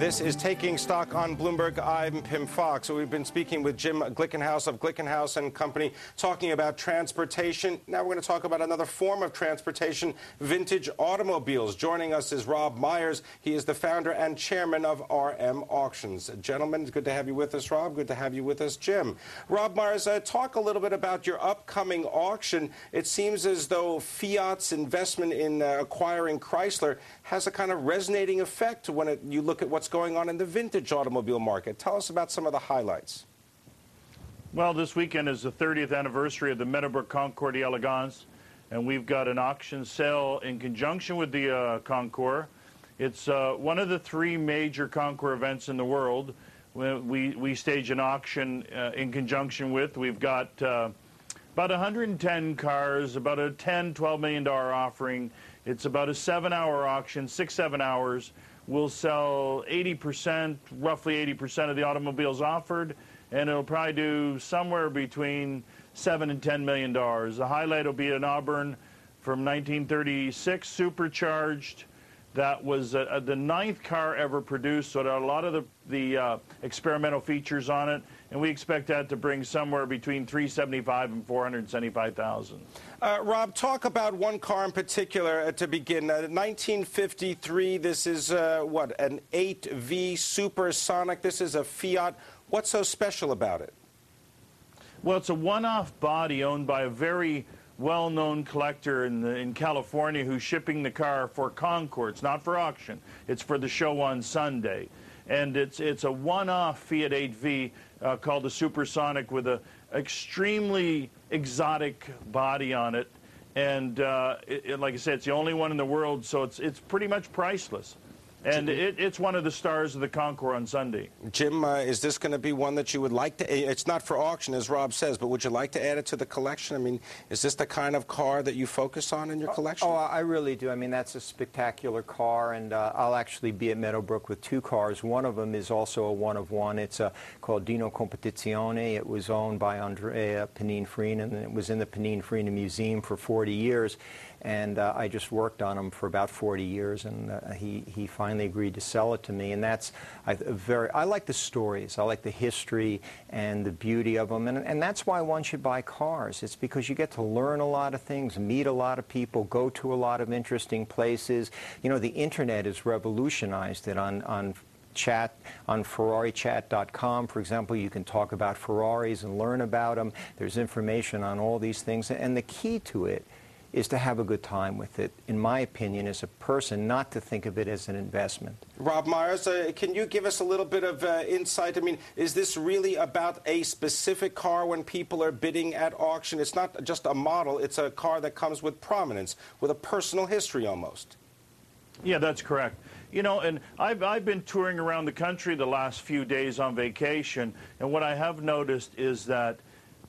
This is Taking Stock on Bloomberg. I'm Pim Fox. So we've been speaking with Jim Glickenhaus of Glickenhaus and Company, talking about transportation. Now we're going to talk about another form of transportation, vintage automobiles. Joining us is Rob Myers. He is the founder and chairman of RM Auctions. Gentlemen, it's good to have you with us, Rob. Good to have you with us, Jim. Rob Myers, talk a little bit about your upcoming auction. It seems as though Fiat's investment in acquiring Chrysler has a kind of resonating effect when you look at what's going on in the vintage automobile market. Tell us about some of the highlights. Well, this weekend is the 30th anniversary of the Meadowbrook Concours d'Elegance, and we've got an auction sale in conjunction with the Concours. It's one of the three major Concours events in the world. We stage an auction in conjunction with. We've got about 110 cars, about a $12 million offering. It's about a 7-hour auction, 6-7 hours. We'll sell 80%, roughly 80% of the automobiles offered, and it'll probably do somewhere between $7 and $10 million. The highlight will be an Auburn from 1936, supercharged. That was the 9th car ever produced, so there are a lot of the experimental features on it, and we expect that to bring somewhere between $375,000 and $475,000. Rob, talk about one car in particular to begin. 1953, this is, what, an 8V Supersonic. This is a Fiat. What's so special about it? Well, it's a one-off body owned by a very well-known collector in California who's shipping the car for Concours. It's not for auction. It's for the show on Sunday. And it's a one-off Fiat 8V called the Supersonic with an extremely exotic body on it. And like I said, it's the only one in the world, so it's pretty much priceless. And it's one of the stars of the Concours on Sunday. Jim, is this going to be one that you would like to... It's not for auction, as Rob says, but would you like to add it to the collection? I mean, is this the kind of car that you focus on in your collection? Oh, I really do. I mean, that's a spectacular car, and I'll actually be at Meadowbrook with 2 cars. One of them is also a one-of-one. It's called Dino Competizione. It was owned by Andrea Pininfarina, and it was in the Pininfarina Museum for 40 years. And I just worked on him for about 40 years, and he finally agreed to sell it to me. And that's I like the stories. I like the history and the beauty of them. And that's why one should buy cars. It's because you get to learn a lot of things, meet a lot of people, go to a lot of interesting places. You know, the Internet has revolutionized it on chat, on FerrariChat.com, for example. You can talk about Ferraris and learn about them. There's information on all these things. And the key to it is to have a good time with it, in my opinion, as a person, not to think of it as an investment. Rob Myers, can you give us a little bit of insight? I mean, is this really about a specific car when people are bidding at auction? It's not just a model, it's a car that comes with prominence, with a personal history almost. Yeah, that's correct. You know, and I've been touring around the country the last few days on vacation, and what I have noticed is that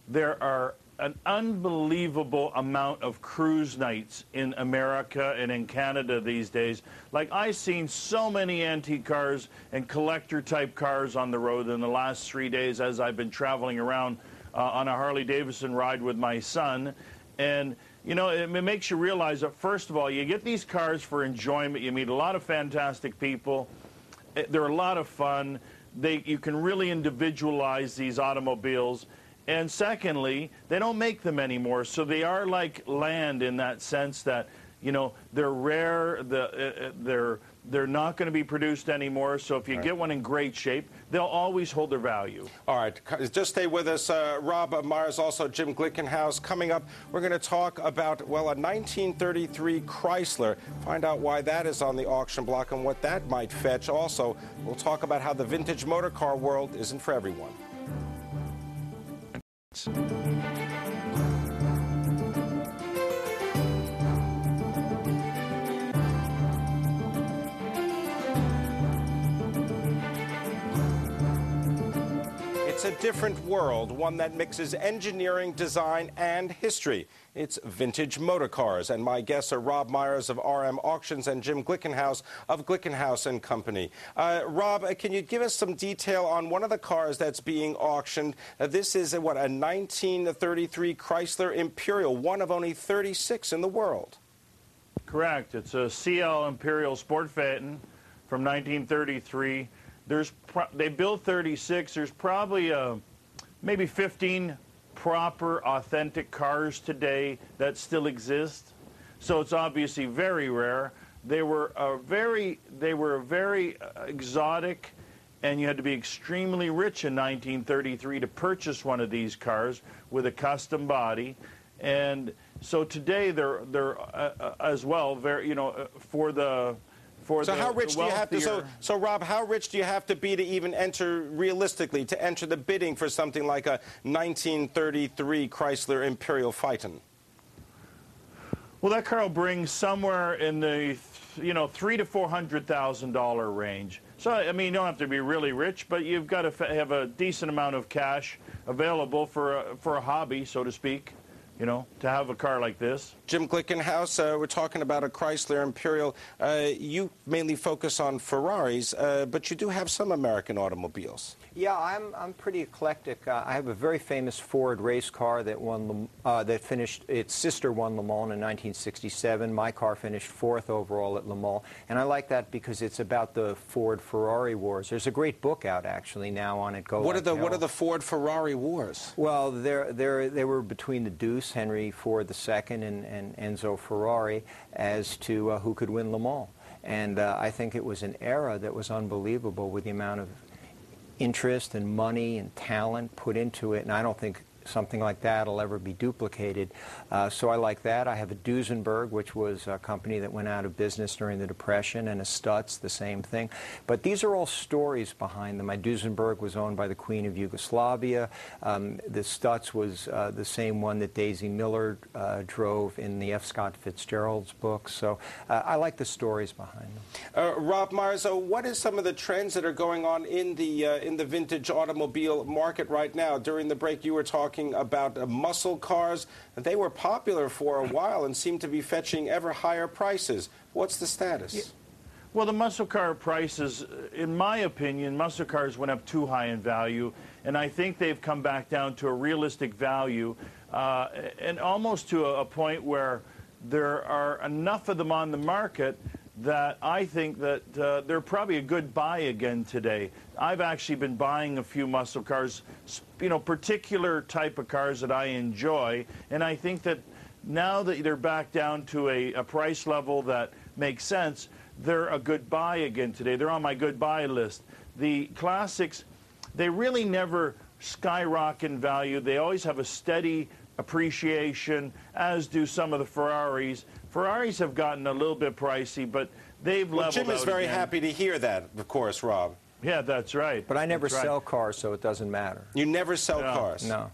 there are an unbelievable amount of cruise nights in America and in Canada these days. Like, I've seen so many antique cars and collector-type cars on the road in the last 3 days as I've been traveling around on a Harley-Davidson ride with my son. And, you know, it makes you realize that, first of all, you get these cars for enjoyment. You meet a lot of fantastic people. They're a lot of fun. You can really individualize these automobiles. And secondly, they don't make them anymore, so they are like land in that sense that, you know, they're rare, they're not going to be produced anymore, so if you get one in great shape, they'll always hold their value. All right, just stay with us. Rob Myers, also Jim Glickenhaus. Coming up, we're going to talk about, well, a 1933 Chrysler, find out why that is on the auction block and what that might fetch. Also, we'll talk about how the vintage motor car world isn't for everyone. It's a different world, one that mixes engineering, design, and history. It's vintage motor cars, and my guests are Rob Myers of RM Auctions and Jim Glickenhaus of Glickenhaus and Company. Rob, can you give us some detail on one of the cars that's being auctioned? This is, a 1933 Chrysler Imperial, one of only 36 in the world. Correct. It's a CL Imperial Sport Phaeton from 1933. they build 36. There's probably maybe 15 proper, authentic cars today that still exist. So it's obviously very rare. They were very exotic, and you had to be extremely rich in 1933 to purchase one of these cars with a custom body. And so today they're as well very, for the how rich do you have to? So Rob, how rich do you have to be to even enter realistically to enter the bidding for something like a 1933 Chrysler Imperial Phaeton? Well, that car will bring somewhere in the $300,000 to $400,000 range. So I mean, you don't have to be really rich, but you've got to have a decent amount of cash available for a hobby, so to speak. To have a car like this. Jim Glickenhaus, we're talking about a Chrysler Imperial. You mainly focus on Ferraris, but you do have some American automobiles. Yeah, I'm pretty eclectic. I have a very famous Ford race car that that finished, its sister won Le Mans in 1967. My car finished 4th overall at Le Mans, and I like that because it's about the Ford-Ferrari wars. There's a great book out actually now on it. What are the Ford-Ferrari wars? Well, they were between the Deuce, Henry Ford II, and Enzo Ferrari as to who could win Le Mans. And I think it was an era that was unbelievable with the amount of interest and money and talent put into it, and I don't think something like that will ever be duplicated. So I like that. I have a Duesenberg, which was a company that went out of business during the Depression, and a Stutz, the same thing. But these are all stories behind them. My Duesenberg was owned by the Queen of Yugoslavia. The Stutz was the same one that Daisy Miller drove in the F. Scott Fitzgerald's book. So I like the stories behind them. Rob Myers, what is some of the trends that are going on in the vintage automobile market right now? During the break, you were talking about muscle cars. They were popular for a while and seem to be fetching ever higher prices. What's the status? Yeah. Well, the muscle car prices, in my opinion, muscle cars went up too high in value, and I think they've come back down to a realistic value, and almost to a point where there are enough of them on the market that I think that they're probably a good buy again today. I've actually been buying a few muscle cars, particular type of cars that I enjoy, and I think that now that they're back down to a price level that makes sense, they're a good buy again today. They're on my good buy list. The classics, they really never skyrocket in value. They always have a steady appreciation, as do some of the Ferraris. Ferraris have gotten a little bit pricey, but they've leveled out. Jim is very happy to hear that, of course, Rob. Yeah, that's right. But I never sell cars, so it doesn't matter. You never sell cars? No.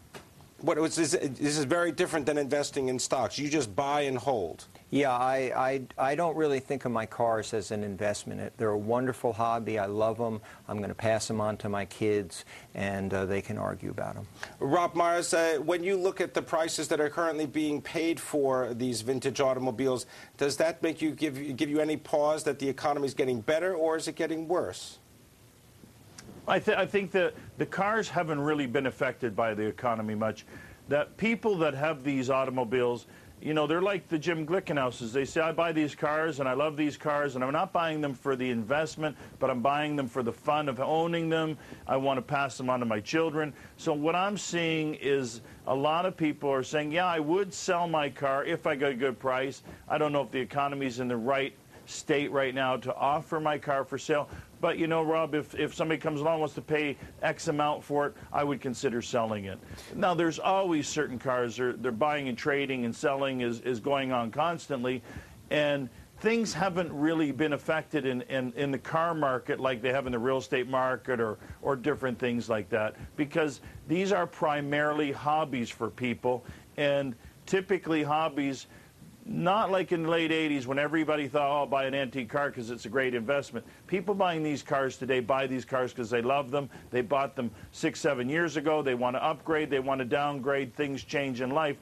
This is very different than investing in stocks. You just buy and hold. Yeah, I don't really think of my cars as an investment. They're a wonderful hobby. I love them. I'm going to pass them on to my kids, and they can argue about them. Rob Myers, when you look at the prices that are currently being paid for these vintage automobiles, does that make you give you any pause that the economy is getting better, or is it getting worse? I think that the cars haven't really been affected by the economy much. That people that have these automobiles, they're like the Jim Glickenhauses. They say, I buy these cars and I love these cars, and I'm not buying them for the investment, but I'm buying them for the fun of owning them. I want to pass them on to my children. So what I'm seeing is a lot of people are saying, yeah, I would sell my car if I got a good price. I don't know if the economy's in the right state right now to offer my car for sale. But, Rob, if somebody comes along and wants to pay X amount for it, I would consider selling it. Now, there's always certain cars they're buying and trading and selling is going on constantly, and things haven't really been affected in the car market like they have in the real estate market or different things like that, because these are primarily hobbies for people, and typically hobbies, not like in the late 80s when everybody thought, oh, I'll buy an antique car because it's a great investment. People buying these cars today buy these cars because they love them. They bought them 6, 7 years ago. They want to upgrade. They want to downgrade. Things change in life.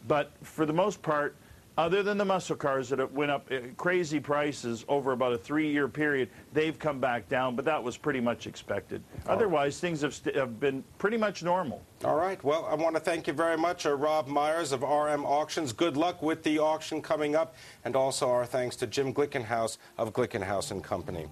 But for the most part, other than the muscle cars that went up crazy prices over about a 3-year period, they've come back down, but that was pretty much expected. Otherwise, things have been pretty much normal. All right. Well, I want to thank you very much, Rob Myers of RM Auctions. Good luck with the auction coming up, and also our thanks to Jim Glickenhaus of Glickenhaus & Company.